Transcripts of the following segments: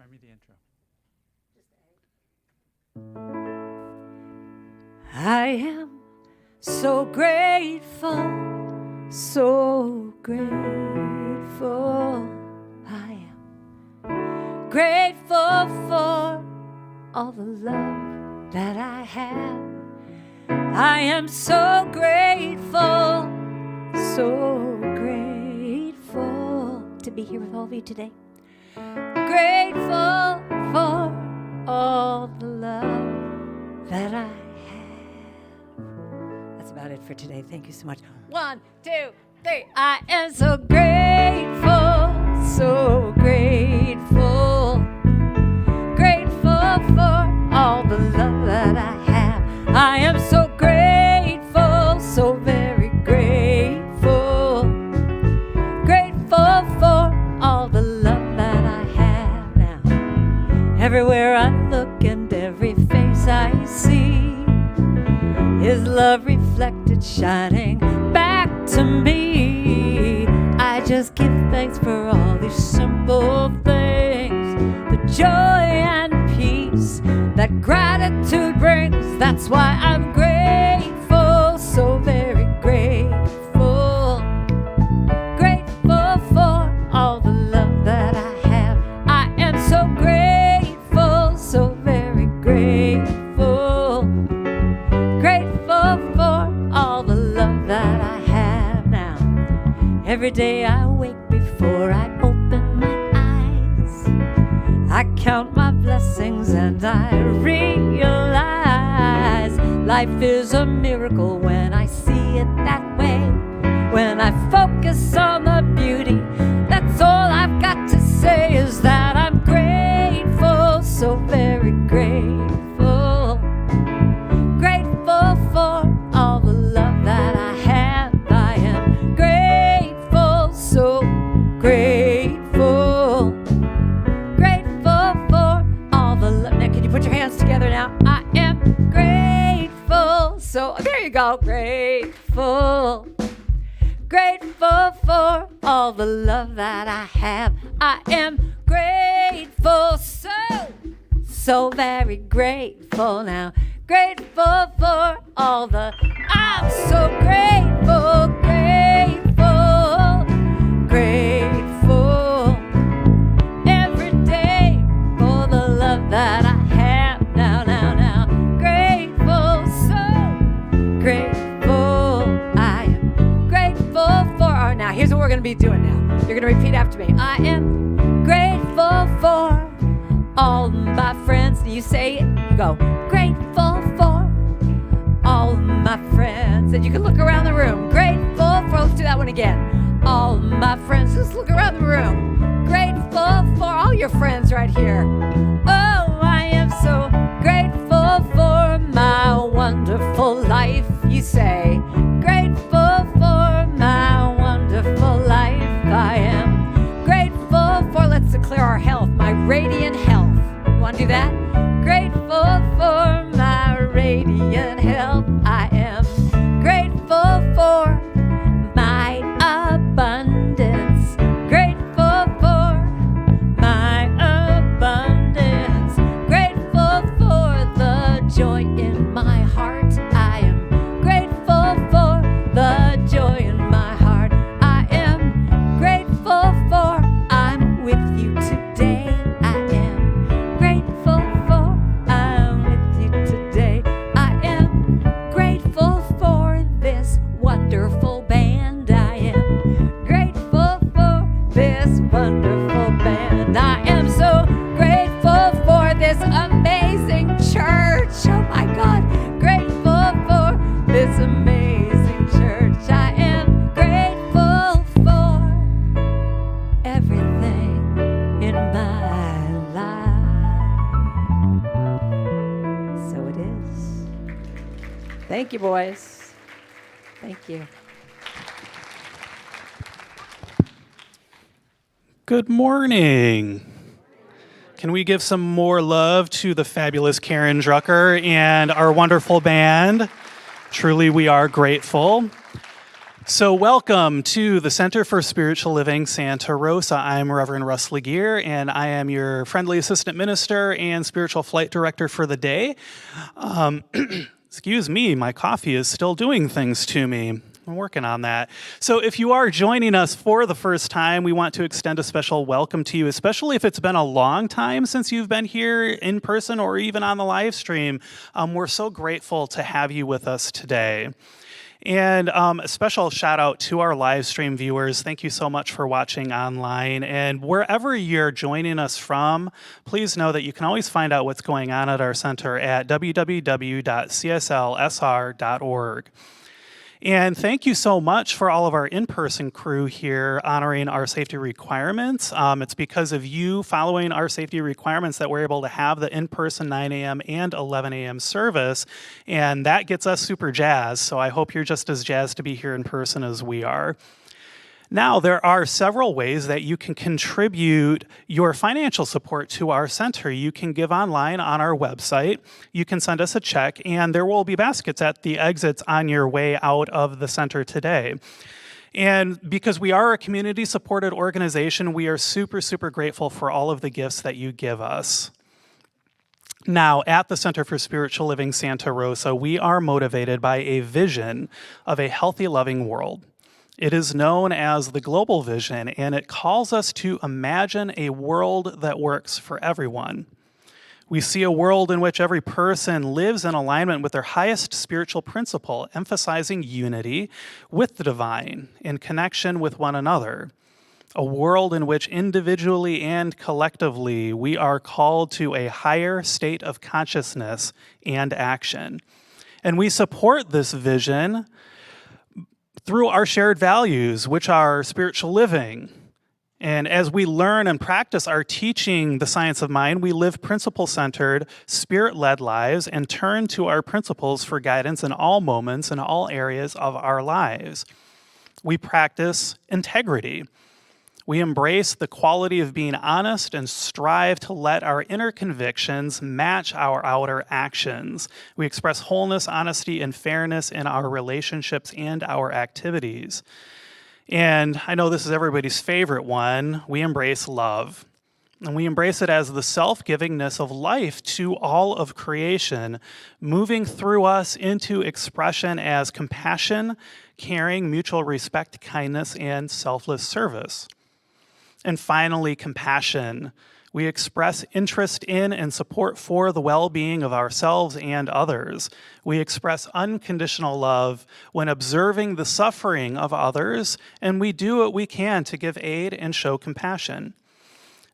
Write me the intro. I am so grateful, so grateful. I am grateful for all the love that I have. I am so grateful, so grateful to be here with all of you today. Grateful for all the love that I have. That's about it for today. Thank you so much. 1, 2, 3. I am so grateful, so grateful. Grateful for all the love that I have. I am so grateful, so very grateful. Grateful for all the love that I have now. Everywhere I look and every face I see is love reflected, shining back to me. I just give thanks for all these simple things, the joy and peace that gratitude brings. That's why I'm grateful, so very grateful. Grateful for all the love that I have. I am so grateful, so very grateful. Grateful for all the love that I have now. Every day I wake before I open my eyes, I count my blessings and I realize life is a miracle when I see it that way. When I focus on the beauty, that's all I've got to say is that I'm grateful, so very grateful. Grateful for all the love that I have. I am grateful, so grateful. Grateful for all the love. Now, can you put your hands together now? I am grateful. So, there you go. Grateful. Grateful for all the love that I have. I am grateful. So very grateful now. Grateful for all the, I'm so grateful, grateful, grateful. Every day for the love that I have now. Grateful, so grateful. I am grateful for, now here's what we're going to be doing now. You're going to repeat after me. I am grateful for all my friends. You say it, you go, grateful for all my friends. And you can look around the room. Grateful for, let's do that one again. All my friends, just look around the room. Grateful for all your friends right here. Oh, I am so grateful for my wonderful life. You say, grateful for my wonderful life. I am grateful for, let's declare our health, my radiant health. You want to do that? Grateful for my radiant health. I am grateful for my abundance. Grateful for my abundance. Grateful for the joy in my heart. I am grateful for the joy in my heart. I am grateful for I'm with you today. I am grateful for I'm with you today. I am grateful for this wonderful band. I am grateful for this wonderful band. I am so grateful for this amazing church. Oh my God, grateful for this amazing church. I am grateful for everything in my life. So it is. Thank you, boys. Thank you. Good morning. Can we give some more love to the fabulous Karen Drucker and our wonderful band? Truly, we are grateful. So welcome to the Center for Spiritual Living Santa Rosa. I'm Reverend Russ Legear, and I am your friendly assistant minister and spiritual flight director for the day. Excuse me, my coffee is still doing things to me. I'm working on that. So if you are joining us for the first time, we want to extend a special welcome to you, especially if it's been a long time since you've been here in person or even on the live stream. We're so grateful to have you with us today. And a special shout out to our live stream viewers. Thank you so much for watching online. And wherever you're joining us from, please know that you can always find out what's going on at our center at www.cslsr.org. And thank you so much for all of our in-person crew here honoring our safety requirements. It's because of you following our safety requirements that we're able to have the in-person 9 a.m. and 11 a.m. service, and that gets us super jazzed. So I hope you're just as jazzed to be here in person as we are. Now, there are several ways that you can contribute your financial support to our center. You can give online on our website. You can send us a check, and there will be baskets at the exits on your way out of the center today. And because we are a community-supported organization, we are super, super grateful for all of the gifts that you give us. Now, at the Center for Spiritual Living Santa Rosa, we are motivated by a vision of a healthy, loving world. It is known as the global vision, and it calls us to imagine a world that works for everyone. We see a world in which every person lives in alignment with their highest spiritual principle, emphasizing unity with the divine in connection with one another. A world in which individually and collectively we are called to a higher state of consciousness and action. And we support this vision through our shared values, which are spiritual living. And as we learn and practice our teaching, the science of mind, we live principle-centered, spirit-led lives and turn to our principles for guidance in all moments and all areas of our lives. We practice integrity. We embrace the quality of being honest and strive to let our inner convictions match our outer actions. We express wholeness, honesty, and fairness in our relationships and our activities. And I know this is everybody's favorite one. We embrace love. And we embrace it as the self-givingness of life to all of creation, moving through us into expression as compassion, caring, mutual respect, kindness, and selfless service. And finally, compassion. We express interest in and support for the well-being of ourselves and others. We express unconditional love when observing the suffering of others, and we do what we can to give aid and show compassion.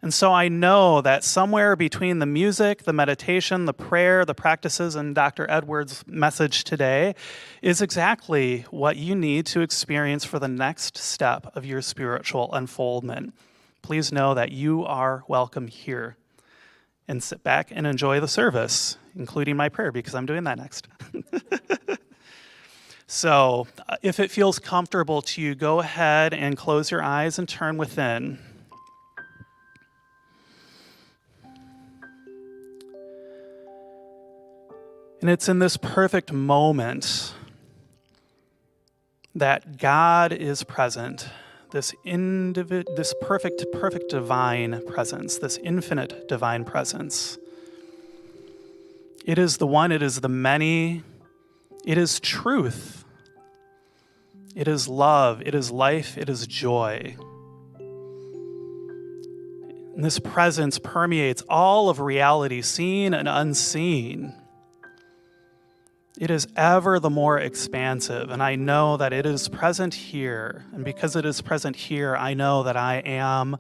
And so I know that somewhere between the music, the meditation, the prayer, the practices, and Dr. Edwards' message today is exactly what you need to experience for the next step of your spiritual unfoldment. Please know that you are welcome here. And sit back and enjoy the service, including my prayer, because I'm doing that next. So, if it feels comfortable to you, go ahead and close your eyes and turn within. And it's in this perfect moment that God is present. This perfect divine presence, this infinite divine presence. It is the one, it is the many, it is truth. It is love, it is life, it is joy. And this presence permeates all of reality, seen and unseen. It is ever the more expansive, and I know that it is present here. And because it is present here, I know that I am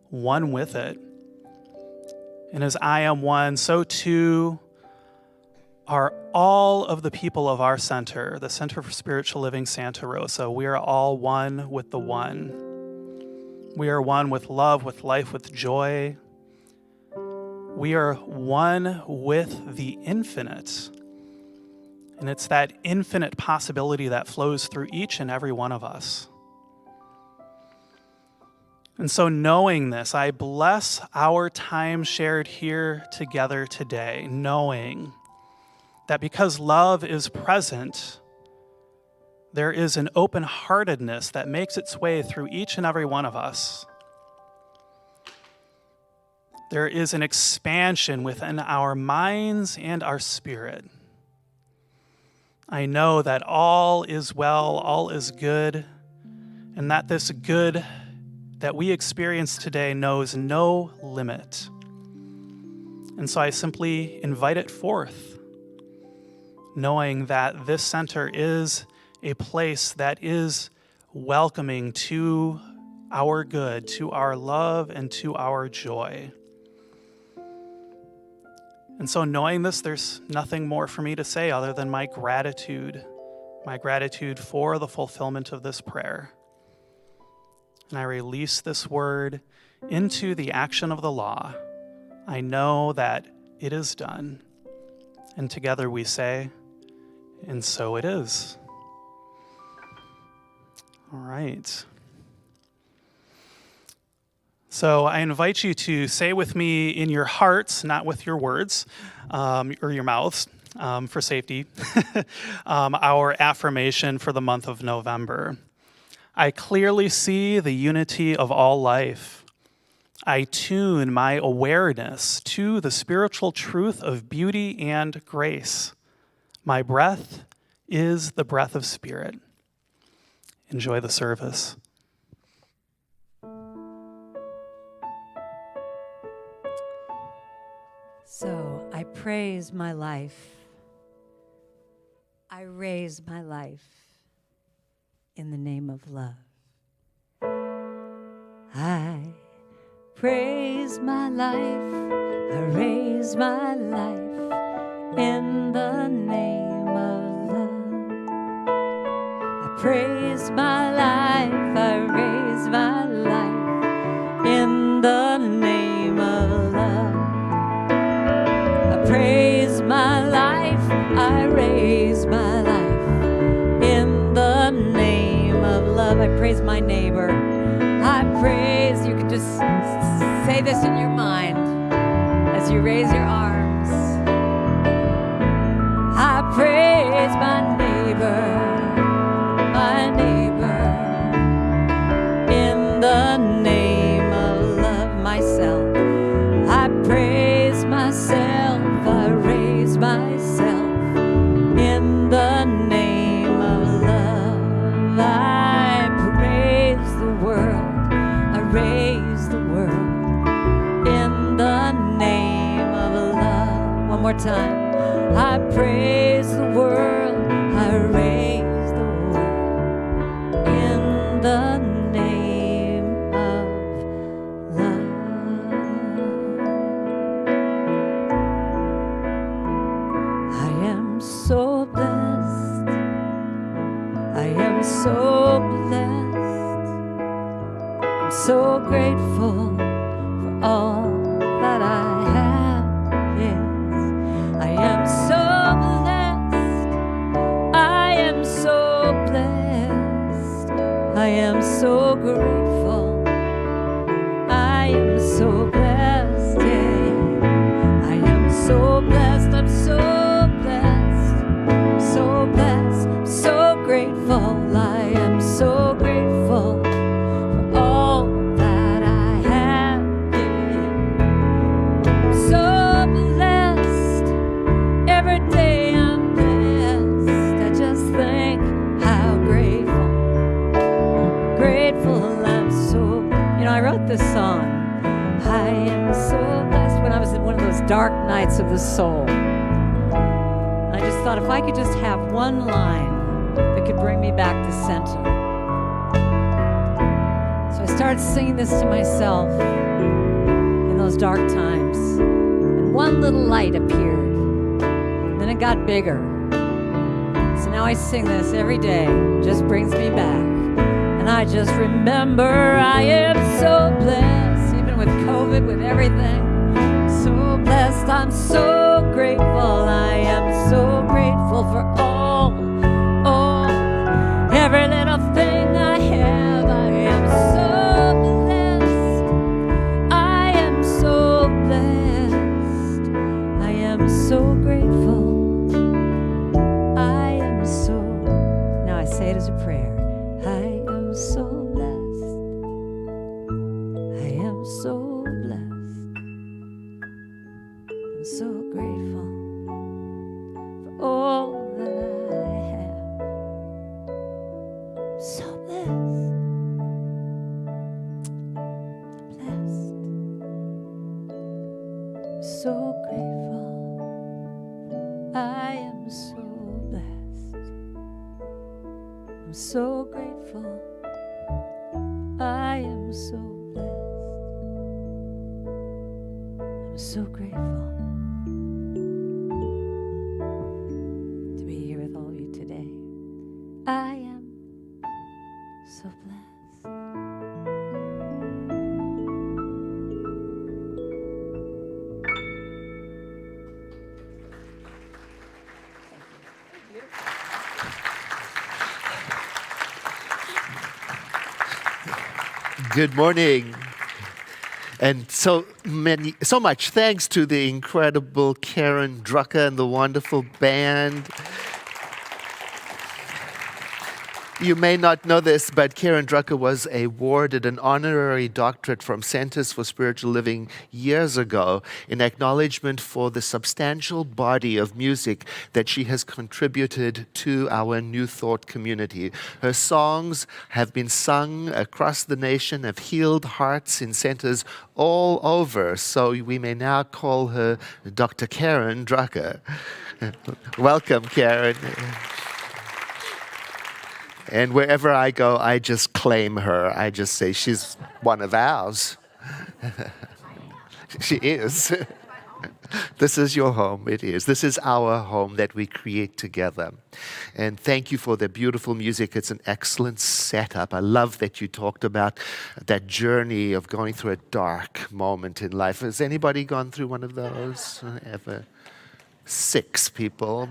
one with it. And as I am one, so too are all of the people of our center, the Center for Spiritual Living Santa Rosa. We are all one with the one. We are one with love, with life, with joy. We are one with the infinite. And it's that infinite possibility that flows through each and every one of us. And so knowing this, I bless our time shared here together today, knowing that because love is present, there is an open-heartedness that makes its way through each and every one of us. There is an expansion within our minds and our spirit. I know that all is well, all is good, and that this good that we experience today knows no limit. And so I simply invite it forth, knowing that this center is a place that is welcoming to our good, to our love, and to our joy. And so knowing this, there's nothing more for me to say other than my gratitude for the fulfillment of this prayer. And I release this word into the action of the law. I know that it is done. And together we say, and so it is. All right. So I invite you to say with me in your hearts, not with your words or your mouths, for safety, our affirmation for the month of November. I clearly see the unity of all life. I tune my awareness to the spiritual truth of beauty and grace. My breath is the breath of spirit. Enjoy the service. So I praise my life. I raise my life in the name of love. I praise my life. I raise my life in the name of love. I praise my life. I raise my life in the name of love. Praise my life, I raise my life in the name of love. I praise my neighbor. I praise, you can just say this in your mind as you raise your arms. I praise my neighbor in the name of love. Myself, I praise myself. I raise myself in the name of love. I praise the world. I raise the world in the name of love. One more time. I praise the world. I raise the world in the name of love. I am so blessed. I am so blessed. I'm so grateful for all that I have. Yes, I am so blessed. I am so blessed. I am so grateful. I am so blessed. Yeah, I am so blessed. I'm so so blessed, so grateful. I am so grateful for all that I have. Yeah. So blessed, every day I'm blessed. I just think how grateful I'm so. I wrote this song. I am so blessed when I was in one of those dark nights of the soul. I just thought if I could just have one line that could bring me back to center. So I started singing this to myself in those dark times. And one little light appeared. And then it got bigger. So now I sing this every day. It just brings me back. And I just remember I am so blessed, even with COVID, with everything. So blessed, I'm so grateful. I am so grateful for all, every little thing I have. I am so blessed. I am so blessed. I am so grateful. I am so. Now I say it as so grateful for all that I have. So blessed. So grateful. I am so blessed. I'm so grateful. I am so blessed. I'm so grateful to be here with all of you today. I am so blessed. Good morning. And so much thanks to the incredible Karen Drucker and the wonderful band. You may not know this, but Karen Drucker was awarded an honorary doctorate from Centers for Spiritual Living years ago in acknowledgement for the substantial body of music that she has contributed to our New Thought community. Her songs have been sung across the nation, have healed hearts in centers all over, so we may now call her Dr. Karen Drucker. Welcome, Karen. And wherever I go, I just claim her. I just say, she's one of ours. She is. This is your home. It is. This is our home that we create together. And thank you for the beautiful music. It's an excellent setup. I love that you talked about that journey of going through a dark moment in life. Has anybody gone through one of those ever? 6 people.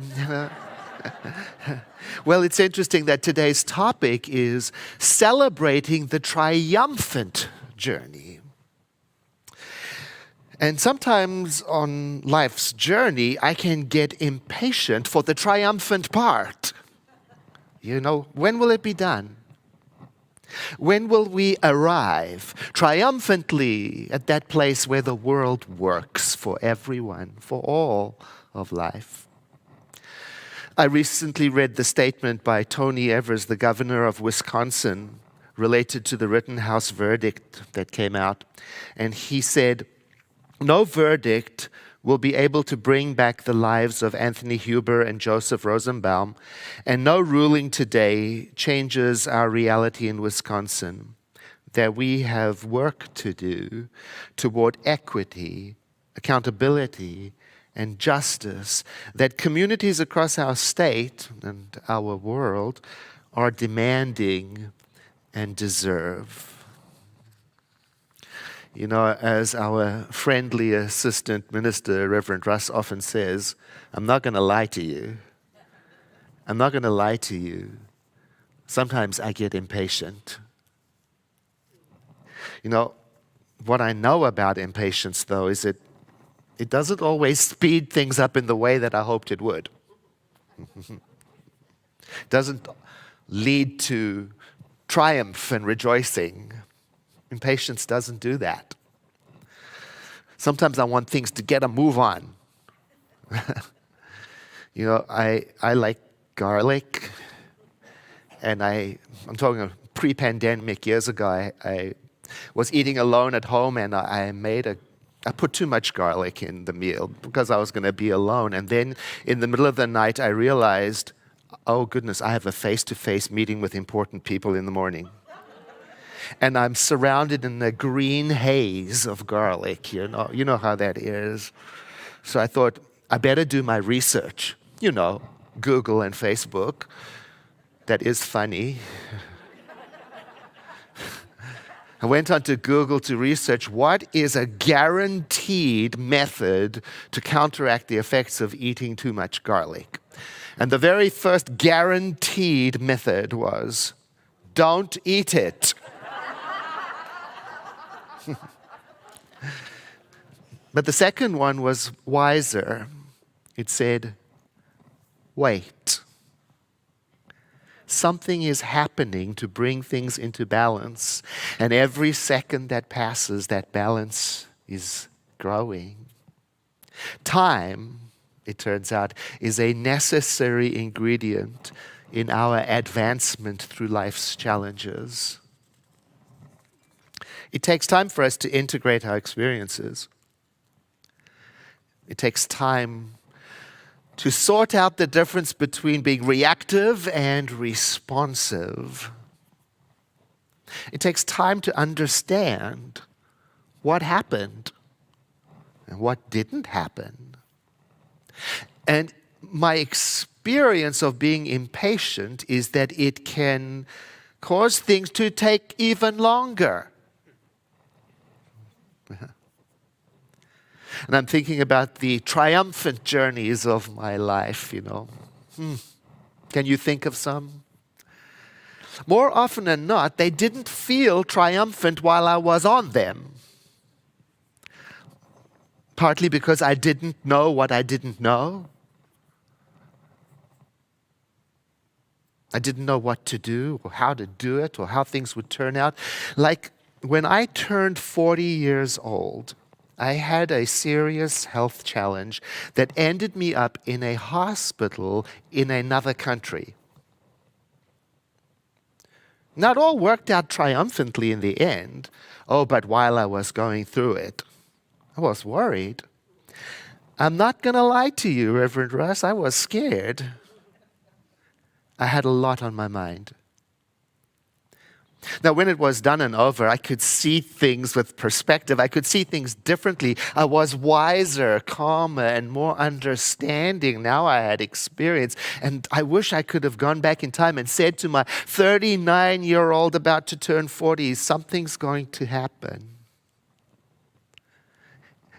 Well, it's interesting that today's topic is celebrating the triumphant journey. And sometimes on life's journey, I can get impatient for the triumphant part. You know, when will it be done? When will we arrive triumphantly at that place where the world works for everyone, for all of life? I recently read the statement by Tony Evers, the governor of Wisconsin, related to the Rittenhouse verdict that came out. And he said, "No verdict will be able to bring back the lives of Anthony Huber and Joseph Rosenbaum, and no ruling today changes our reality in Wisconsin, that we have work to do toward equity, accountability, and justice that communities across our state and our world are demanding and deserve." You know, as our friendly assistant minister, Reverend Russ, often says, I'm not going to lie to you. I'm not going to lie to you. Sometimes I get impatient. You know, what I know about impatience, though, is that it doesn't always speed things up in the way that I hoped it would. It doesn't lead to triumph and rejoicing. Impatience doesn't do that. Sometimes I want things to get a move on. You know, I like garlic, and I'm talking pre-pandemic years ago. I was eating alone at home, and I put too much garlic in the meal because I was going to be alone. And then in the middle of the night, I realized, oh goodness, I have a face-to-face meeting with important people in the morning. And I'm surrounded in the green haze of garlic, you know how that is. So I thought, I better do my research. You know, Google and Facebook. That is funny. I went onto Google to research what is a guaranteed method to counteract the effects of eating too much garlic. And the very first guaranteed method was, don't eat it. But the second one was wiser. It said, wait. Something is happening to bring things into balance. And every second that passes, that balance is growing. Time, it turns out, is a necessary ingredient in our advancement through life's challenges. It takes time for us to integrate our experiences. It takes time to sort out the difference between being reactive and responsive. It takes time to understand what happened and what didn't happen. And my experience of being impatient is that it can cause things to take even longer. And I'm thinking about the triumphant journeys of my life, Can you think of some? More often than not, they didn't feel triumphant while I was on them. Partly because I didn't know what I didn't know. I didn't know what to do or how to do it or how things would turn out. Like when I turned 40 years old, I had a serious health challenge that ended me up in a hospital in another country. Not all worked out triumphantly in the end. Oh, but while I was going through it, I was worried. I'm not going to lie to you, Reverend Russ, I was scared. I had a lot on my mind. Now, when it was done and over, I could see things with perspective. I could see things differently. I was wiser, calmer, and more understanding. Now I had experience. And I wish I could have gone back in time and said to my 39-year-old about to turn 40, something's going to happen.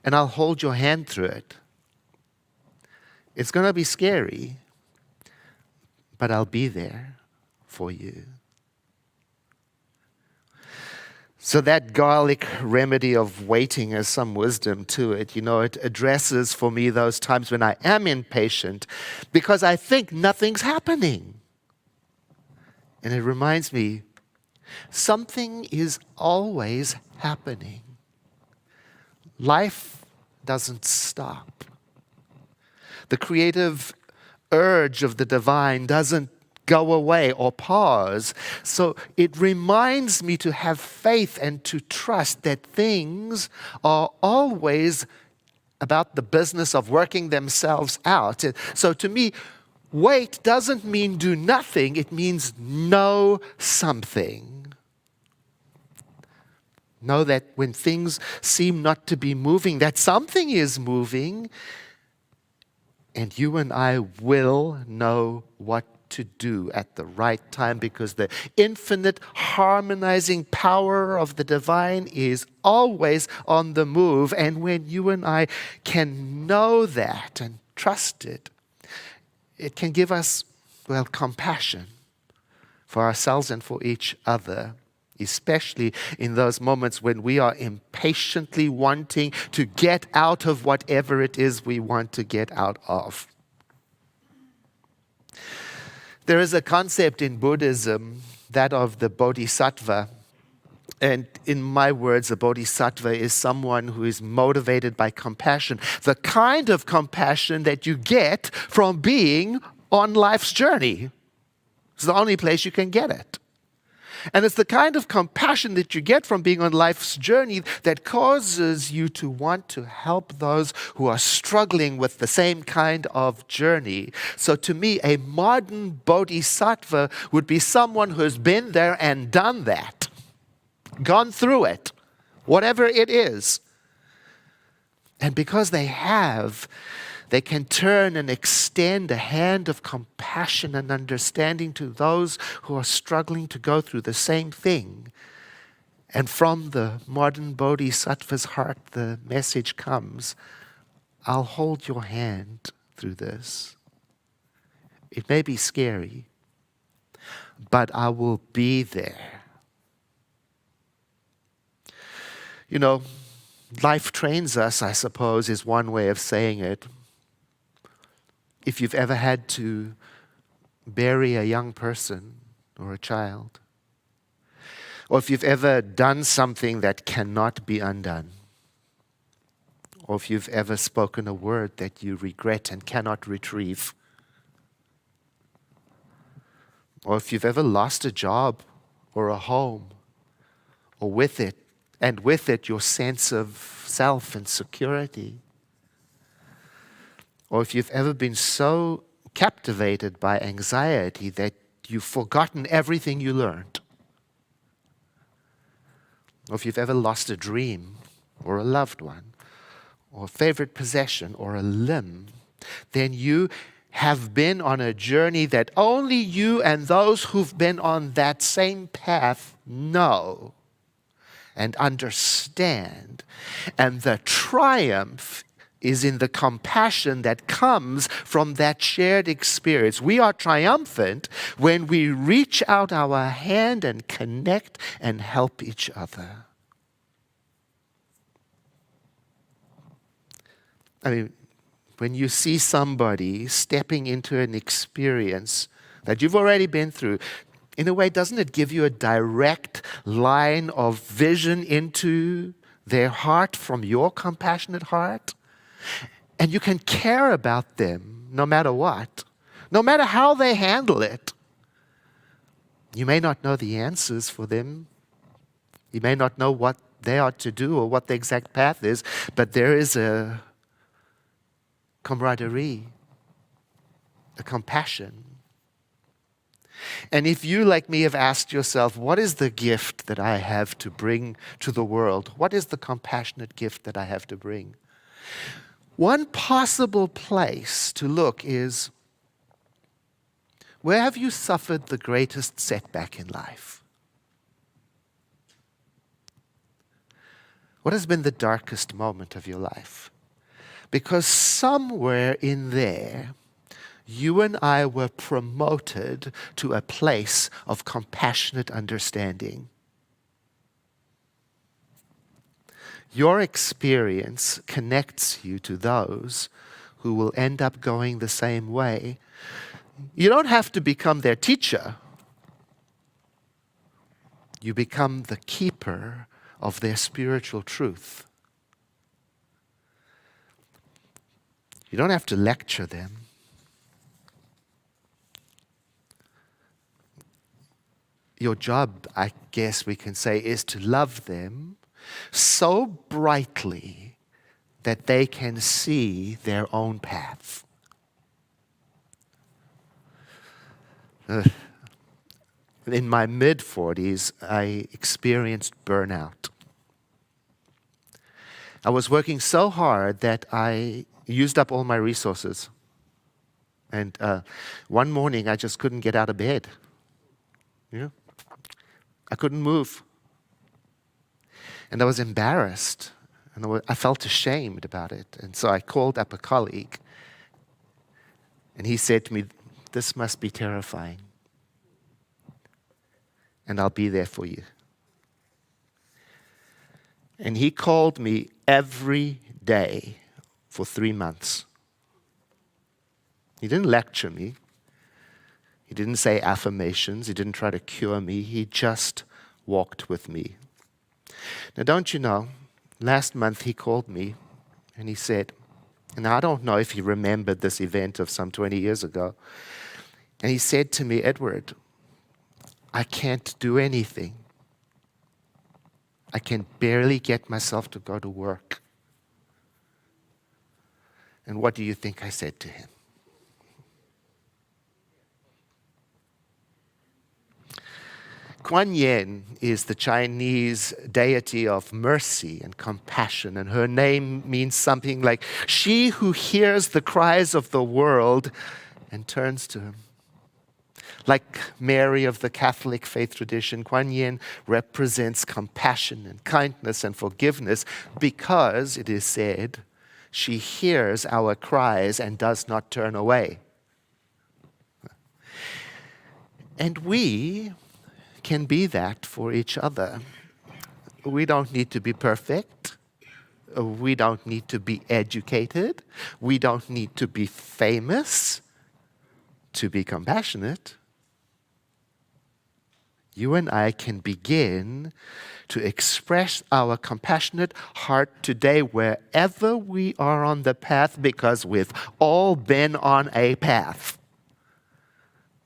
And I'll hold your hand through it. It's going to be scary, but I'll be there for you. So that garlic remedy of waiting has some wisdom to it. It addresses for me those times when I am impatient because I think nothing's happening. And it reminds me, something is always happening. Life doesn't stop. The creative urge of the divine doesn't go away or pause. So it reminds me to have faith and to trust that things are always about the business of working themselves out. So to me, wait doesn't mean do nothing. It means know something. Know that when things seem not to be moving, that something is moving, and you and I will know what to do at the right time because the infinite harmonizing power of the divine is always on the move. And when you and I can know that and trust it, it can give us, compassion for ourselves and for each other, especially in those moments when we are impatiently wanting to get out of whatever it is we want to get out of. There is a concept in Buddhism, that of the bodhisattva. And in my words, a bodhisattva is someone who is motivated by compassion. The kind of compassion that you get from being on life's journey. It's the only place you can get it. And it's the kind of compassion that you get from being on life's journey that causes you to want to help those who are struggling with the same kind of journey. So to me, a modern bodhisattva would be someone who has been there and done that, gone through it, whatever it is. And because they have, they can turn and extend a hand of compassion and understanding to those who are struggling to go through the same thing. And from the modern bodhisattva's heart, the message comes, I'll hold your hand through this. It may be scary, but I will be there. Life trains us, I suppose, is one way of saying it. If you've ever had to bury a young person or a child, or if you've ever done something that cannot be undone, or if you've ever spoken a word that you regret and cannot retrieve, or if you've ever lost a job or a home, or with it your sense of self and security, or if you've ever been so captivated by anxiety that you've forgotten everything you learned, or if you've ever lost a dream or a loved one or a favorite possession or a limb, then you have been on a journey that only you and those who've been on that same path know and understand. And the triumph is in the compassion that comes from that shared experience. We are triumphant when we reach out our hand and connect and help each other. I mean, when you see somebody stepping into an experience that you've already been through, in a way, doesn't it give you a direct line of vision into their heart from your compassionate heart? And you can care about them no matter what, no matter how they handle it. You may not know the answers for them. You may not know what they are to do or what the exact path is, but there is a camaraderie, a compassion. And if you, like me, have asked yourself, what is the gift that I have to bring to the world? What is the compassionate gift that I have to bring? One possible place to look is, where have you suffered the greatest setback in life? What has been the darkest moment of your life? Because somewhere in there, you and I were promoted to a place of compassionate understanding. Your experience connects you to those who will end up going the same way. You don't have to become their teacher. You become the keeper of their spiritual truth. You don't have to lecture them. Your job, I guess we can say, is to love them so brightly that they can see their own path. In my mid-40s, I experienced burnout. I was working so hard that I used up all my resources. And one morning, I just couldn't get out of bed. I couldn't move. And I was embarrassed. And I felt ashamed about it. And so I called up a colleague. And he said to me, "This must be terrifying. And I'll be there for you." And he called me every day for 3 months. He didn't lecture me. He didn't say affirmations. He didn't try to cure me. He just walked with me. Now, don't you know, last month he called me and he said, and I don't know if he remembered this event of some 20 years ago, and he said to me, "Edward, I can't do anything. I can barely get myself to go to work." And what do you think I said to him? Kuan Yin is the Chinese deity of mercy and compassion, and her name means something like she who hears the cries of the world and turns to him. Like Mary of the Catholic faith tradition, Kuan Yin represents compassion and kindness and forgiveness because, it is said, she hears our cries and does not turn away. And we can be that for each other. We don't need to be perfect. We don't need to be educated. We don't need to be famous to be compassionate. you and I can begin to express our compassionate heart today wherever we are on the path, because we've all been on a path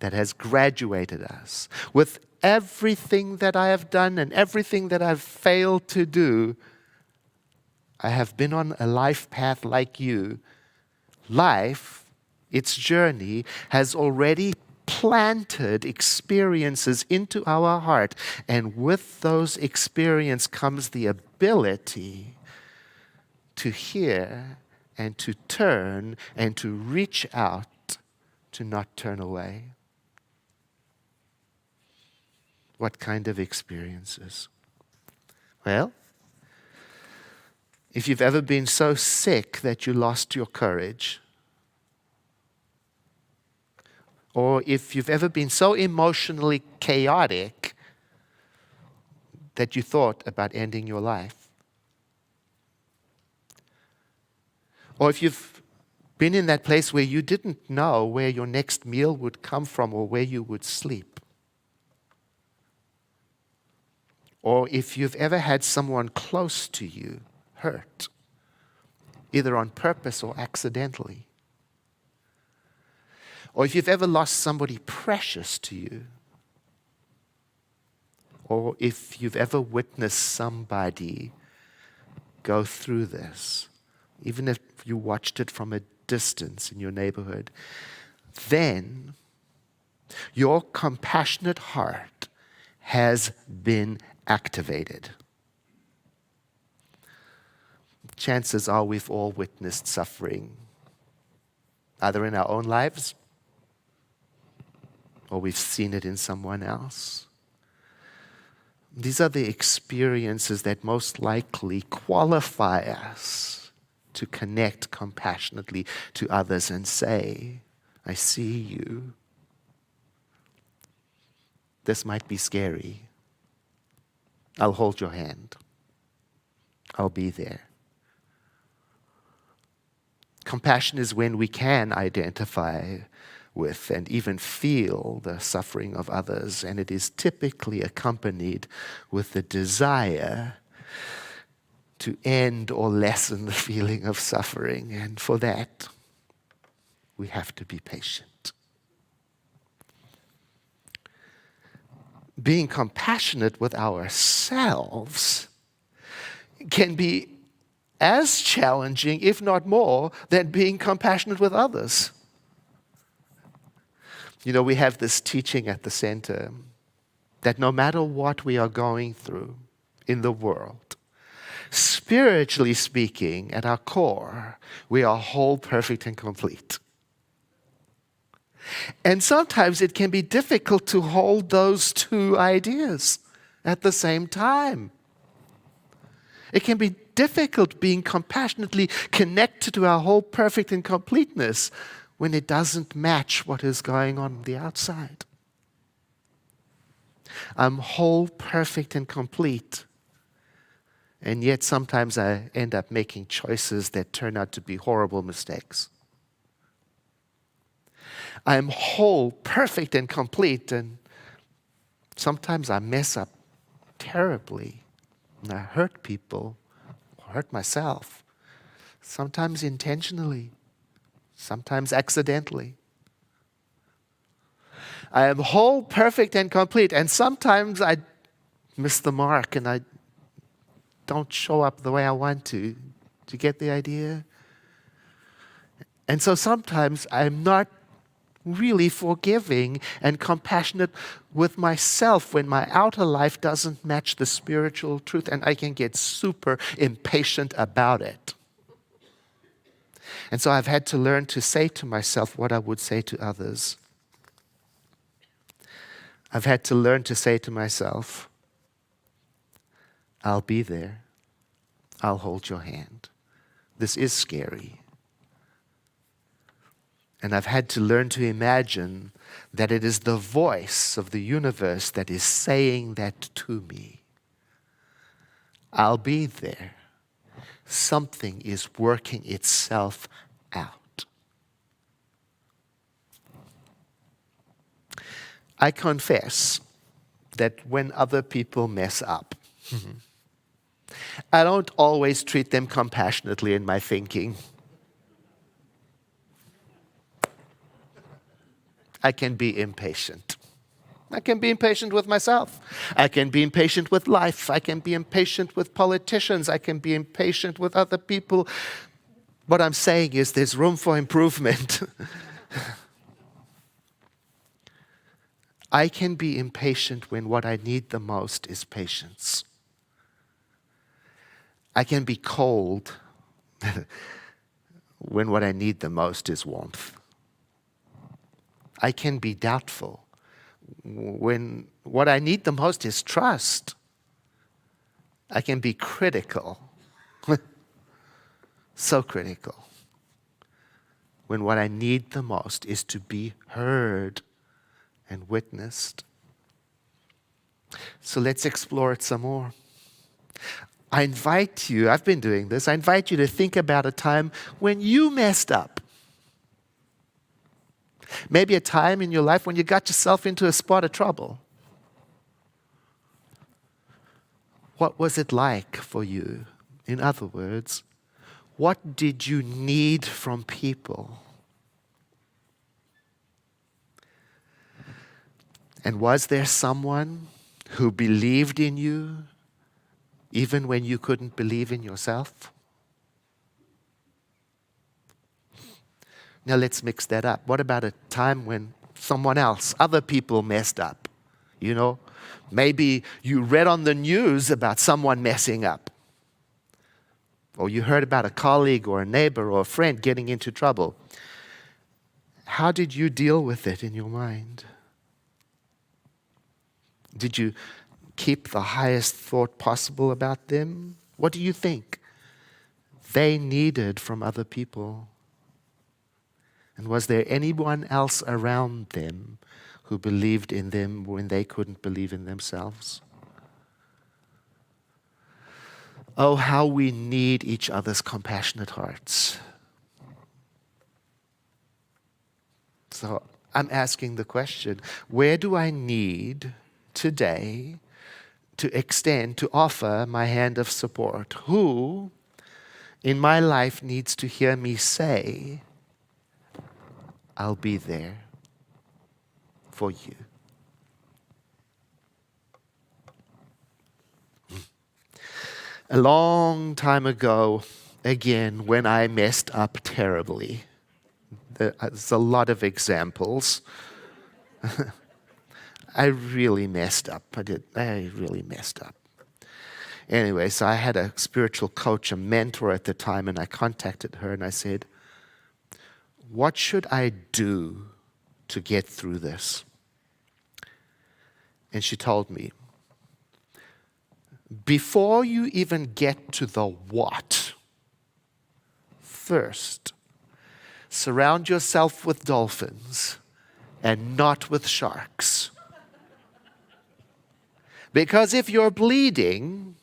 that has graduated us. With everything that I have done and everything that I've failed to do, I have been on a life path like you. Life, its journey, has already planted experiences into our heart. And with those experiences comes the ability to hear and to turn and to reach out, to not turn away. What kind of experiences? Well, if you've ever been so sick that you lost your courage, or if you've ever been so emotionally chaotic that you thought about ending your life, or if you've been in that place where you didn't know where your next meal would come from or where you would sleep, or if you've ever had someone close to you hurt, either on purpose or accidentally, or if you've ever lost somebody precious to you, or if you've ever witnessed somebody go through this, even if you watched it from a distance in your neighborhood, then your compassionate heart has been activated. Chances are we've all witnessed suffering, either in our own lives or we've seen it in someone else. These are the experiences that most likely qualify us to connect compassionately to others and say, I see you. This might be scary. I'll hold your hand. I'll be there. Compassion is when we can identify with and even feel the suffering of others, and it is typically accompanied with the desire to end or lessen the feeling of suffering, and for that, we have to be patient. Being compassionate with ourselves can be as challenging, if not more, than being compassionate with others. You know, we have this teaching at the center that no matter what we are going through in the world, spiritually speaking, at our core, we are whole, perfect, and complete. And sometimes it can be difficult to hold those two ideas at the same time. It can be difficult being compassionately connected to our whole, perfect, and completeness when it doesn't match what is going on the outside. I'm whole, perfect, and complete. And yet sometimes I end up making choices that turn out to be horrible mistakes. I'm whole, perfect, and complete, and sometimes I mess up terribly, and I hurt people, or hurt myself, sometimes intentionally, sometimes accidentally. I am whole, perfect, and complete, and sometimes I miss the mark and I don't show up the way I want to. Do you get the idea? And so sometimes I'm not really forgiving and compassionate with myself when my outer life doesn't match the spiritual truth, and I can get super impatient about it. And so I've had to learn to say to myself what I would say to others. I've had to learn to say to myself, I'll be there. I'll hold your hand. This is scary. And I've had to learn to imagine that it is the voice of the universe that is saying that to me. I'll be there. Something is working itself out. I confess that when other people mess up, I don't always treat them compassionately in my thinking. I can be impatient. I can be impatient with myself. I can be impatient with life. I can be impatient with politicians. I can be impatient with other people. What I'm saying is there's room for improvement. I can be impatient when what I need the most is patience. I can be cold when what I need the most is warmth. I can be doubtful when what I need the most is trust. I can be critical, so critical, when what I need the most is to be heard and witnessed. So let's explore it some more. I invite you, I've been doing this, I invite you to think about a time when you messed up. Maybe a time in your life when you got yourself into a spot of trouble. What was it like for you? In other words, what did you need from people? And was there someone who believed in you even when you couldn't believe in yourself? Now let's mix that up. What about a time when someone else, other people messed up? You know, maybe you read on the news about someone messing up. Or you heard about a colleague or a neighbor or a friend getting into trouble. How did you deal with it in your mind? Did you keep the highest thought possible about them? What do you think they needed from other people? And was there anyone else around them who believed in them when they couldn't believe in themselves? Oh, how we need each other's compassionate hearts. So I'm asking the question, where do I need today to extend, to offer my hand of support? Who in my life needs to hear me say, I'll be there for you? A long time ago, again, when I messed up terribly, there's a lot of examples. I really messed up. I really messed up. Anyway, so I had a spiritual coach, a mentor at the time, and I contacted her and I said, what should I do to get through this? And she told me, before you even get to the what, first, surround yourself with dolphins and not with sharks. Because if you're bleeding,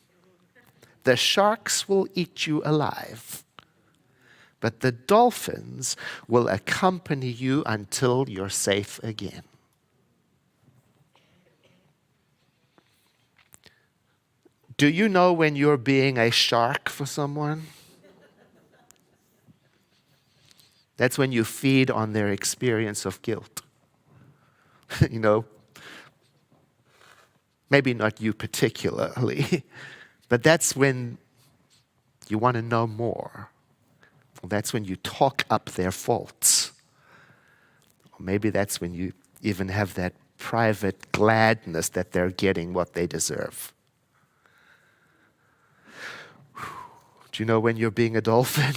the sharks will eat you alive. But the dolphins will accompany you until you're safe again. Do you know when you're being a shark for someone? That's when you feed on their experience of guilt. You know, maybe not you particularly, but that's when you want to know more. That's when you talk up their faults. Or maybe that's when you even have that private gladness that they're getting what they deserve. Do you know when you're being a dolphin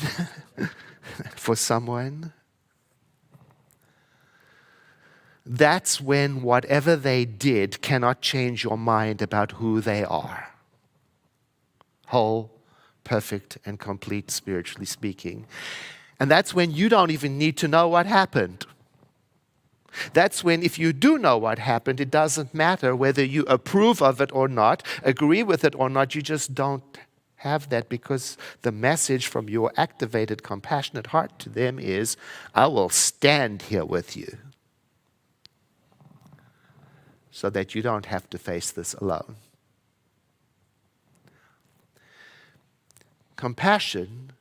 for someone? That's when whatever they did cannot change your mind about who they are. Whole, perfect, and complete, spiritually speaking. And that's when you don't even need to know what happened. That's when, if you do know what happened, it doesn't matter whether you approve of it or not, agree with it or not, you just don't have that, because the message from your activated, compassionate heart to them is, I will stand here with you. so that you don't have to face this alone. Compassion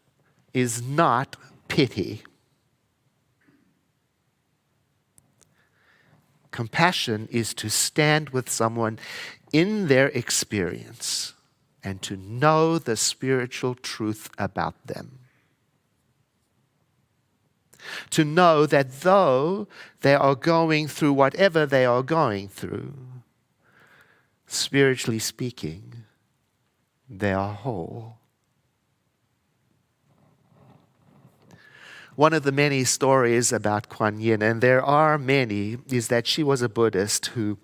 is not pity. Compassion is to stand with someone in their experience and to know the spiritual truth about them. To know that though they are going through whatever they are going through, spiritually speaking, they are whole. One of the many stories about Kuan Yin, and there are many, is that she was a Buddhist who,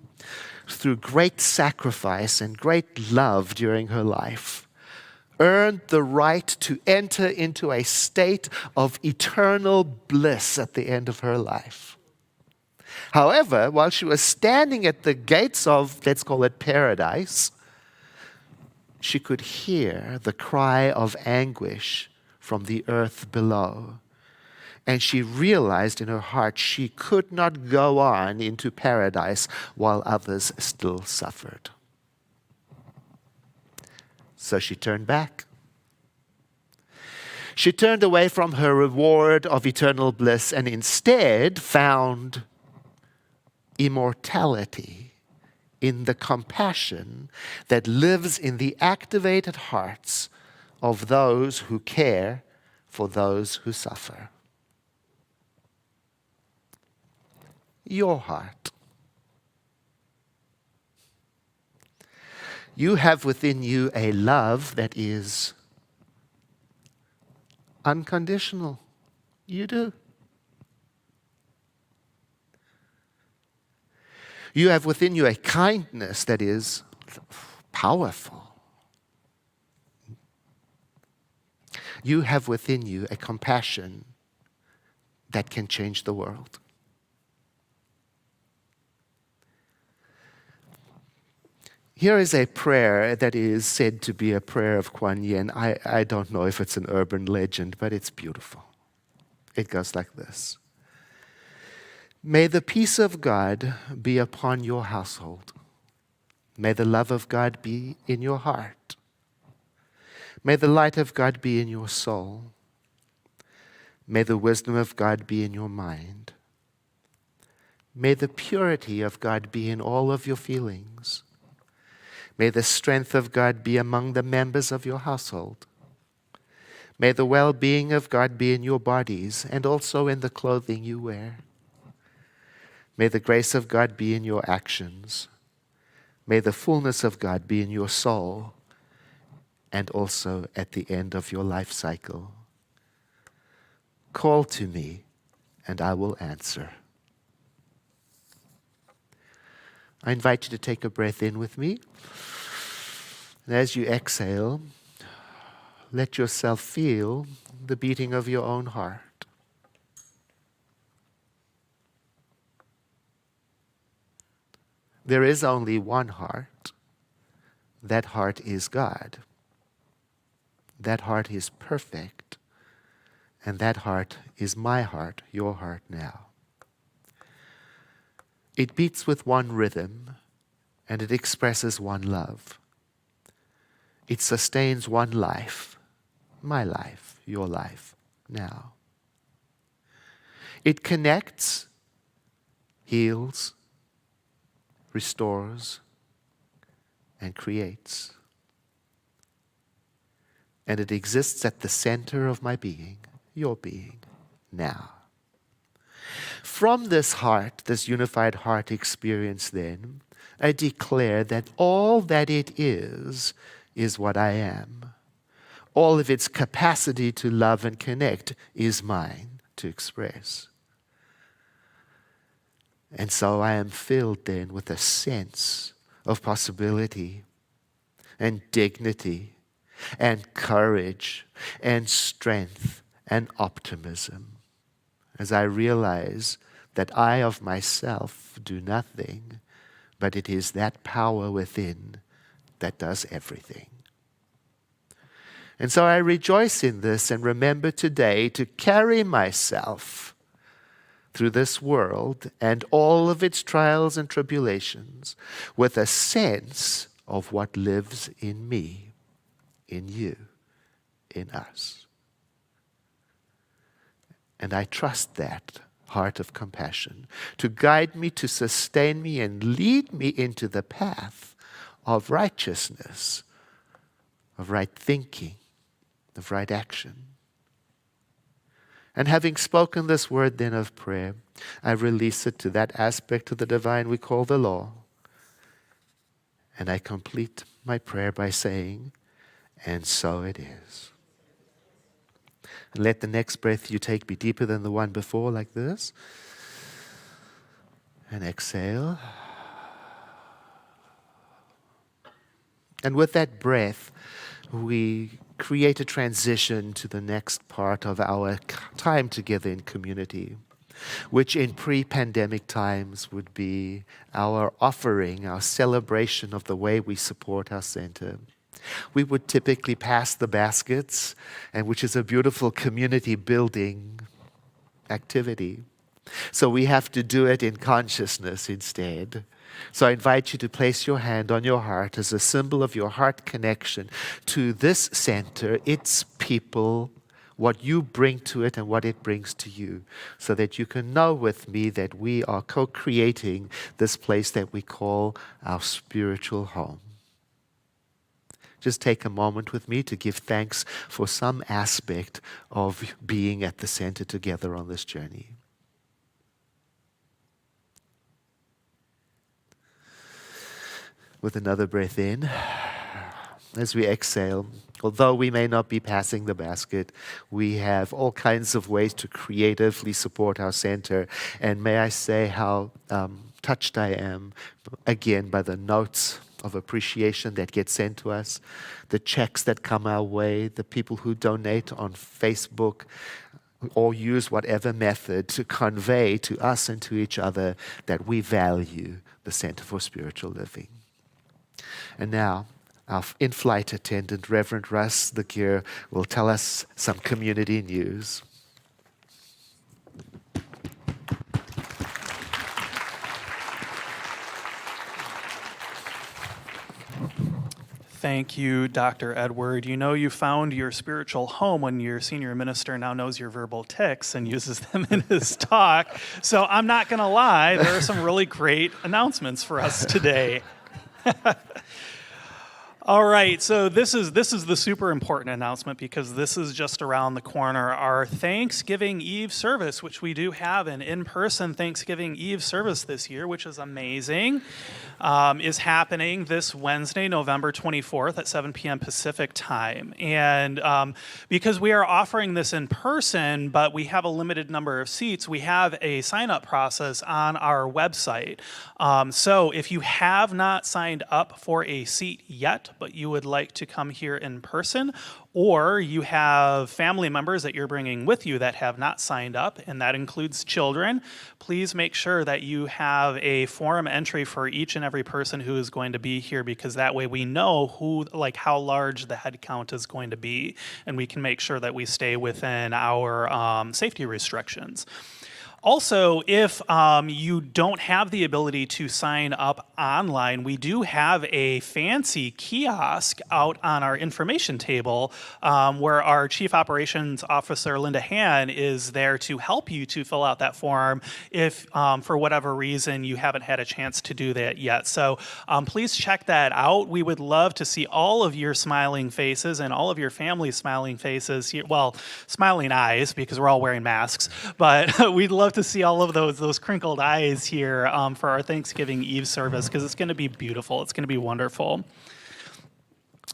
through great sacrifice and great love during her life, earned the right to enter into a state of eternal bliss at the end of her life. However, while she was standing at the gates of, let's call it paradise, she could hear the cry of anguish from the earth below. And she realized in her heart she could not go on into paradise while others still suffered. So she turned back. She turned away from her reward of eternal bliss and instead found immortality in the compassion that lives in the activated hearts of those who care for those who suffer. Your heart. You have within you a love that is unconditional. You do. You have within you a kindness that is powerful. You have within you a compassion that can change the world. Here is a prayer that is said to be a prayer of Kuan Yin. I don't know if it's an urban legend, but it's beautiful. It goes like this. May the peace of God be upon your household. May the love of God be in your heart. May the light of God be in your soul. May the wisdom of God be in your mind. May the purity of God be in all of your feelings. May the strength of God be among the members of your household. May the well-being of God be in your bodies and also in the clothing you wear. May the grace of God be in your actions. May the fullness of God be in your soul and also at the end of your life cycle. Call to me and I will answer. I invite you to take a breath in with me. And as you exhale, let yourself feel the beating of your own heart. There is only one heart. That heart is God. That heart is perfect. And that heart is my heart, your heart now. It beats with one rhythm, and it expresses one love. It sustains one life, my life, your life, now. It connects, heals, restores, and creates. And it exists at the center of my being, your being, now. From this heart, this unified heart experience then, I declare that all that it is what I am. All of its capacity to love and connect is mine to express. And so I am filled then with a sense of possibility and dignity and courage and strength and optimism as I realize that I of myself do nothing, but it is that power within that does everything. And so I rejoice in this and remember today to carry myself through this world and all of its trials and tribulations with a sense of what lives in me, in you, in us. And I trust that heart of compassion to guide me, to sustain me, and lead me into the path of righteousness, of right thinking, of right action. And having spoken this word then of prayer, I release it to that aspect of the divine we call the law. And I complete my prayer by saying, and so it is. And let the next breath you take be deeper than the one before, like this. And exhale. And with that breath, we create a transition to the next part of our time together in community, which in pre-pandemic times would be our offering, our celebration of the way we support our center. We would typically pass the baskets, and which is a beautiful community building activity. So we have to do it in consciousness instead. So I invite you to place your hand on your heart as a symbol of your heart connection to this center, its people, what you bring to it and what it brings to you, so that you can know with me that we are co-creating this place that we call our spiritual home. Just take a moment with me to give thanks for some aspect of being at the center together on this journey. With another breath in, as we exhale, although we may not be passing the basket, we have all kinds of ways to creatively support our center. And may I say how touched I am, again, by the notes of appreciation that get sent to us, the checks that come our way, the people who donate on Facebook, or use whatever method to convey to us and to each other that we value the Center for Spiritual Living. And now, our in-flight attendant, Reverend Russ, Legear, will tell us some community news. Thank you, Dr. Edward. You know you found your spiritual home when your senior minister now knows your verbal tics and uses them in his talk. So I'm not going to lie, there are some really great announcements for us today. All right, so this is the super important announcement because this is just around the corner. Our Thanksgiving Eve service, which we do have an in-person Thanksgiving Eve service this year, which is amazing, is happening this Wednesday, November 24th at 7 p.m. Pacific time. And because we are offering this in person, but we have a limited number of seats, we have a sign-up process on our website. So if you have not signed up for a seat yet, but you would like to come here in person, or you have family members that you're bringing with you that have not signed up, and that includes children, please make sure that you have a form entry for each and every person who is going to be here, because that way we know how large the head count is going to be, and we can make sure that we stay within our safety restrictions. Also, if you don't have the ability to sign up online, we do have a fancy kiosk out on our information table where our Chief Operations Officer, Linda Han, is there to help you to fill out that form if, for whatever reason, you haven't had a chance to do that yet. So please check that out. We would love to see all of your smiling faces and all of your family's smiling faces here. Well, smiling eyes, because we're all wearing masks, but we'd love to see all of those crinkled eyes here for our Thanksgiving Eve service, because it's going to be beautiful. It's going to be wonderful.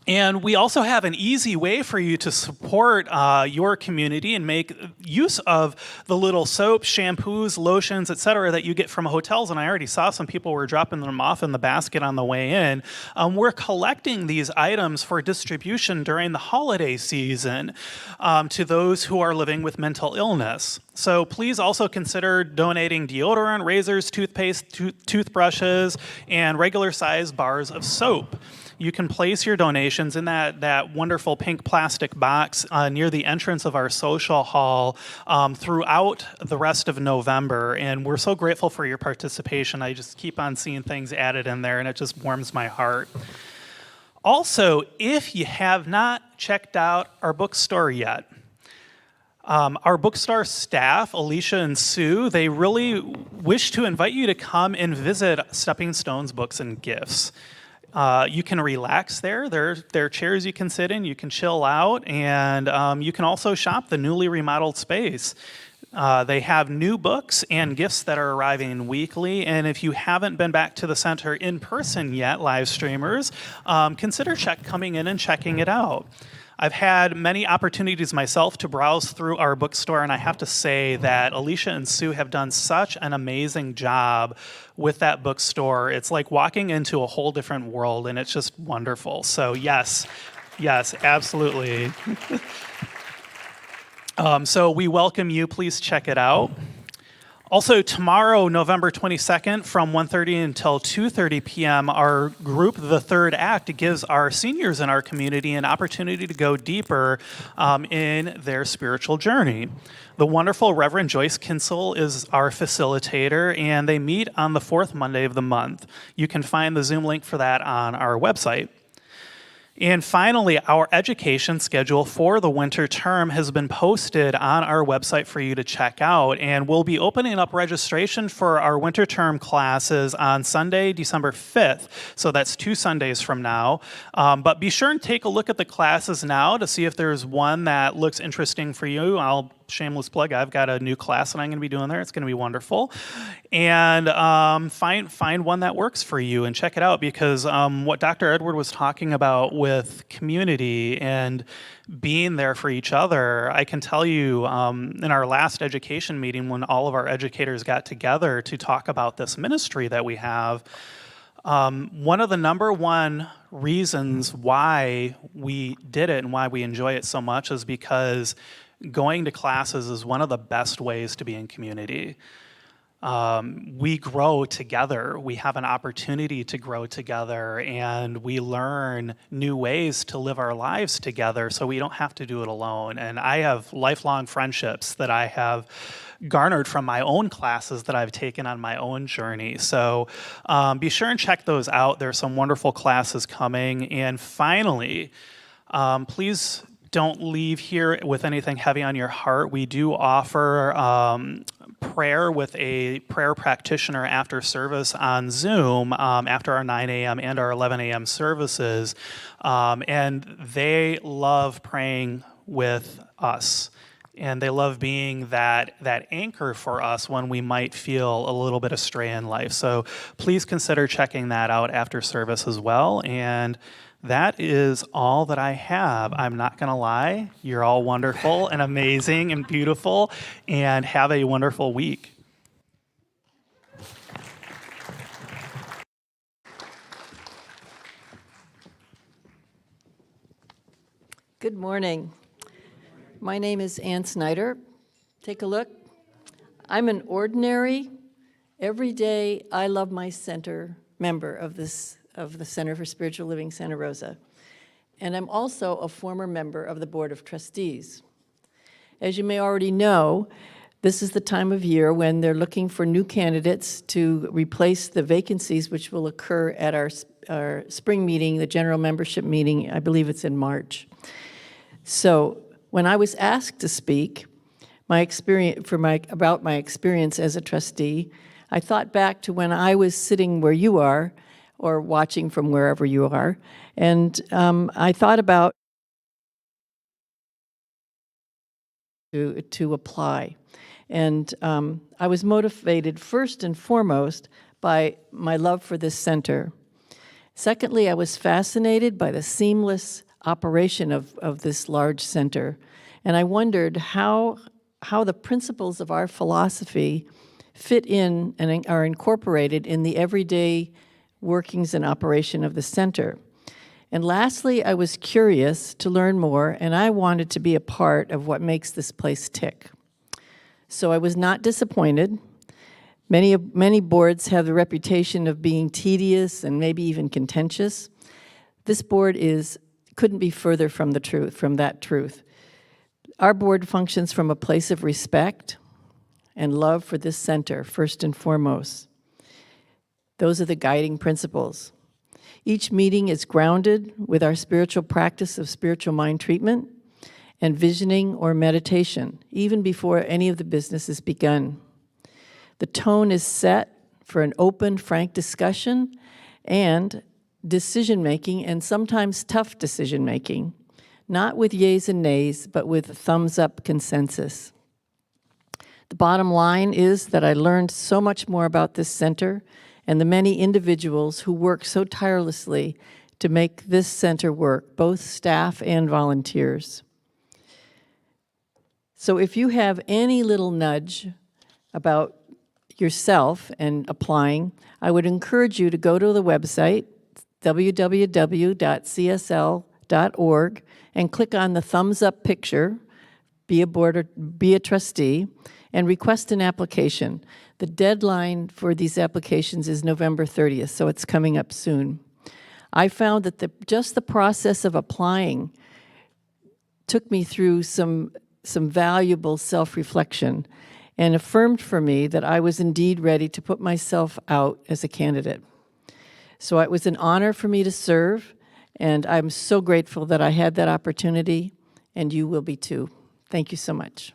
And we also have an easy way for you to support your community and make use of the little soaps, shampoos, lotions, etc. that you get from hotels. And I already saw some people were dropping them off in the basket on the way in. We're collecting these items for distribution during the holiday season to those who are living with mental illness. So please also consider donating deodorant, razors, toothpaste, toothbrushes, and regular-sized bars of soap. You can place your donations in that wonderful pink plastic box near the entrance of our social hall throughout the rest of November. And we're so grateful for your participation. I just keep on seeing things added in there, and it just warms my heart. Also, if you have not checked out our bookstore yet, our bookstore staff, Alicia and Sue, they really wish to invite you to come and visit Stepping Stones Books and Gifts. You can relax there. There are chairs you can sit in. You can chill out, and you can also shop the newly remodeled space. They have new books and gifts that are arriving weekly, and if you haven't been back to the center in person yet, live streamers, consider coming in and checking it out. I've had many opportunities myself to browse through our bookstore, and I have to say that Alicia and Sue have done such an amazing job with that bookstore. It's like walking into a whole different world, and it's just wonderful. So yes, absolutely. So we welcome you. Please check it out. Also, tomorrow, November 22nd, from 1:30 until 2:30 p.m., our group, The Third Act, gives our seniors in our community an opportunity to go deeper in their spiritual journey. The wonderful Reverend Joyce Kinsel is our facilitator, and they meet on the fourth Monday of the month. You can find the Zoom link for that on our website. And finally, our education schedule for the winter term has been posted on our website for you to check out. And we'll be opening up registration for our winter term classes on Sunday, December 5th. So that's 2 Sundays from now. But be sure and take a look at the classes now to see if there's one that looks interesting for you. Shameless plug, I've got a new class that I'm going to be doing there. It's going to be wonderful. And find one that works for you and check it out, because what Dr. Edward was talking about with community and being there for each other, I can tell you in our last education meeting when all of our educators got together to talk about this ministry that we have, one of the number one reasons why we did it and why we enjoy it so much is because going to classes is one of the best ways to be in community. We grow together. We have an opportunity to grow together, and we learn new ways to live our lives together so we don't have to do it alone. And I have lifelong friendships that I have garnered from my own classes that I've taken on my own journey. So be sure and check those out. There's some wonderful classes coming. And finally, please don't leave here with anything heavy on your heart. We do offer prayer with a prayer practitioner after service on Zoom after our 9 a.m. and our 11 a.m. services. And they love praying with us. And they love being that anchor for us when we might feel a little bit astray in life. So please consider checking that out after service as well. And that is all that I have. I'm not going to lie. You're all wonderful and amazing and beautiful, and have a wonderful week. Good morning. My name is Ann Snyder. Take a look. I'm an ordinary, everyday, I Love My Center member of the Center for Spiritual Living Santa Rosa. And I'm also a former member of the Board of Trustees. As you may already know, this is the time of year when they're looking for new candidates to replace the vacancies which will occur at our spring meeting, the general membership meeting. I believe it's in March. So when I was asked to speak about my experience as a trustee, I thought back to when I was sitting where you are, or watching from wherever you are, and I thought about to apply. And I was motivated first and foremost by my love for this center. Secondly, I was fascinated by the seamless operation of this large center, and I wondered how the principles of our philosophy fit in and are incorporated in the everyday workings and operation of the center. And lastly, I was curious to learn more, and I wanted to be a part of what makes this place tick. So I was not disappointed. Many boards have the reputation of being tedious and maybe even contentious. This board couldn't be further from the truth, from that truth. Our board functions from a place of respect and love for this center, first and foremost. Those are the guiding principles. Each meeting is grounded with our spiritual practice of spiritual mind treatment and visioning or meditation, even before any of the business is begun. The tone is set for an open, frank discussion and decision-making, and sometimes tough decision-making, not with yays and nays, but with thumbs-up consensus. The bottom line is that I learned so much more about this center and the many individuals who work so tirelessly to make this center work, both staff and volunteers. So if you have any little nudge about yourself and applying, I would encourage you to go to the website, www.csl.org, and click on the thumbs up picture, be a trustee, and request an application. The deadline for these applications is November 30th, so it's coming up soon. I found that just the process of applying took me through some valuable self-reflection and affirmed for me that I was indeed ready to put myself out as a candidate. So it was an honor for me to serve, and I'm so grateful that I had that opportunity, and you will be too. Thank you so much.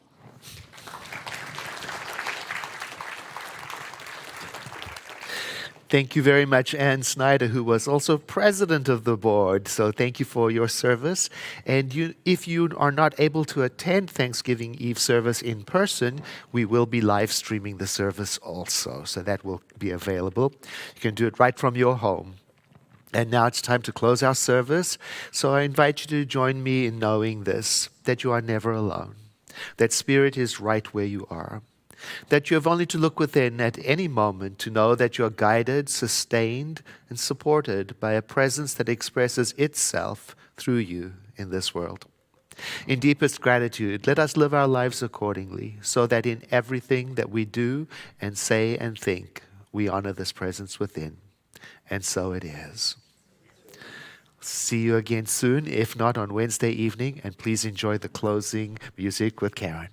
Thank you very much, Ann Snyder, who was also president of the board. So thank you for your service. And if you are not able to attend Thanksgiving Eve service in person, we will be live streaming the service also. So that will be available. You can do it right from your home. And now it's time to close our service. So I invite you to join me in knowing this, that you are never alone, that Spirit is right where you are, that you have only to look within at any moment to know that you are guided, sustained, and supported by a presence that expresses itself through you in this world. In deepest gratitude, let us live our lives accordingly, so that in everything that we do and say and think, we honor this presence within. And so it is. See you again soon, if not on Wednesday evening, and please enjoy the closing music with Karen.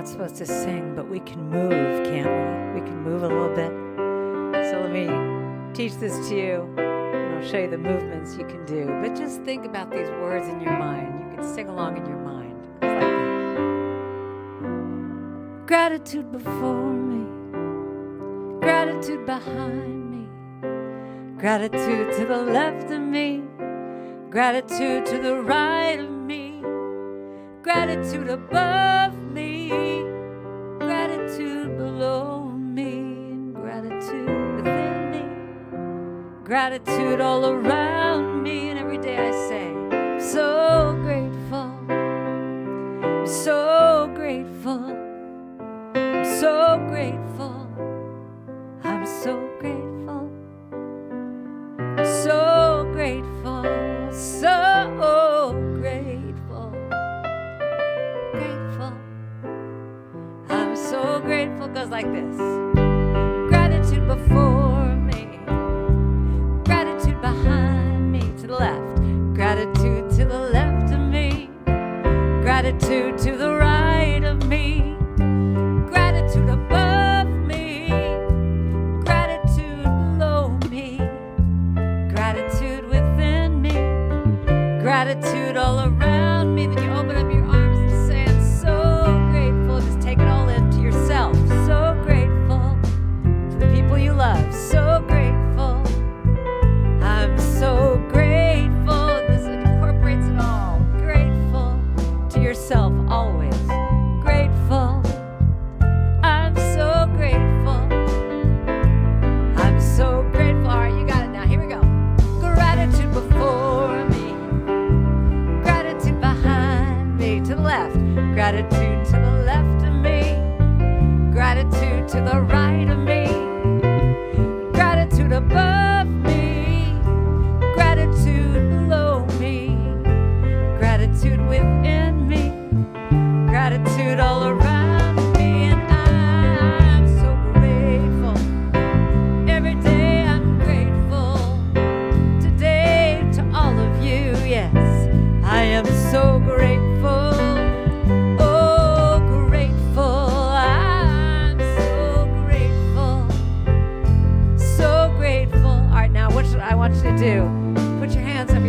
Supposed to sing, but we can move, can't we? We can move a little bit. So let me teach this to you, and I'll show you the movements you can do. But just think about these words in your mind. You can sing along in your mind. It's like this. Gratitude before me, gratitude behind me, gratitude to the left of me, gratitude to the right of me, gratitude above me, gratitude below me, and gratitude within me, gratitude all around me. And every day I say, I'm so grateful, I'm so grateful, I'm so grateful, I'm so grateful, I'm so grateful, so grateful, grateful. I'm so grateful. Goes like this. Gratitude before me, gratitude behind me, to the left, gratitude to the left of me, gratitude to the right of me, gratitude above me, gratitude below me, gratitude within me, gratitude all around me. Then you open up your arms and say, I'm so grateful. Just take it all into yourself. So grateful to the people you love. So grateful. I'm so grateful. This incorporates it all. Grateful to yourself always. Grateful. I'm so grateful. I'm so grateful. All right, you got it now. Here we go. Gratitude before me, gratitude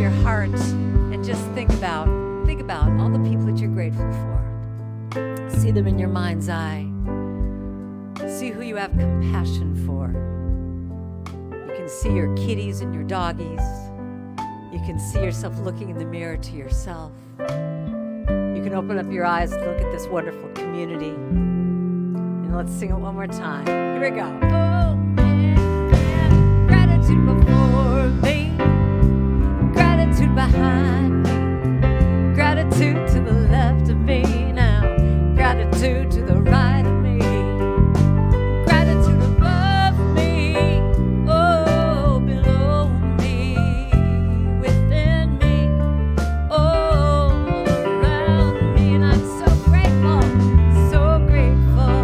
your heart and just think about all the people that you're grateful for. See them in your mind's eye. See who you have compassion for. You can see your kitties and your doggies. You can see yourself looking in the mirror to yourself. You can open up your eyes and look at this wonderful community. And let's sing it one more time. Here we go. Oh, yeah. Gratitude before me. Gratitude behind me. Gratitude to the left of me now. Gratitude to the right of me. Gratitude above me. Oh, below me. Within me. All around me. And I'm so grateful. So grateful.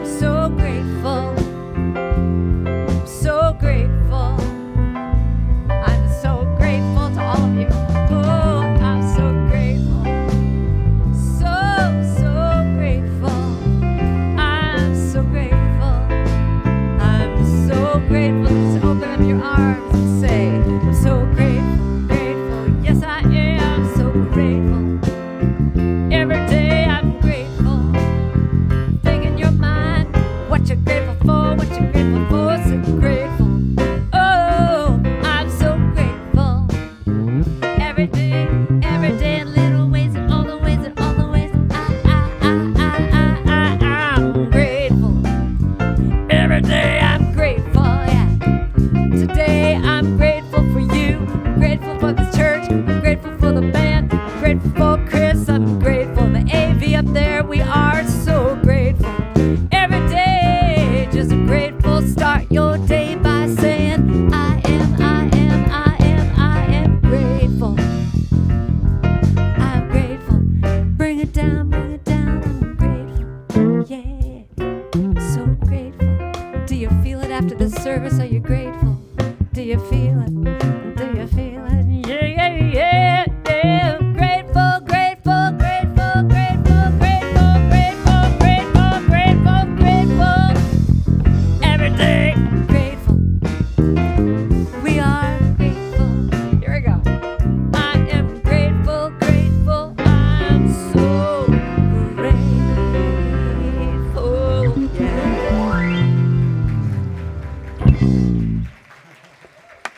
So grateful. So grateful. I'm so grateful to all of you. Oh, I'm so grateful. So grateful. I'm so grateful. I'm so grateful. Just open up your arms and say, I'm so grateful, grateful. Yes, I am so grateful. Every day I'm grateful. Think in your mind what you're grateful for, what you're grateful for. So grateful. Oh, I'm so grateful. Every day in little ways and all the ways and all the ways. I'm grateful. Every day I'm grateful, yeah. Today I'm grateful for you. I'm grateful for this church. I'm grateful for the band. I'm grateful for Chris. I'm grateful. The AV up there, we are so grateful. Every day, just grateful. Start your day by saying, I am grateful. I'm grateful. Bring it down, I'm grateful. Yeah, so grateful. Do you feel it after the service? Are you grateful? Do you feel it? Do you feel it? Yeah. Grateful, grateful, grateful, grateful, grateful, grateful, grateful, grateful. Every day, grateful. We are grateful. Here we go. I am grateful, grateful. I'm so grateful. Yeah.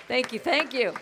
Thank you.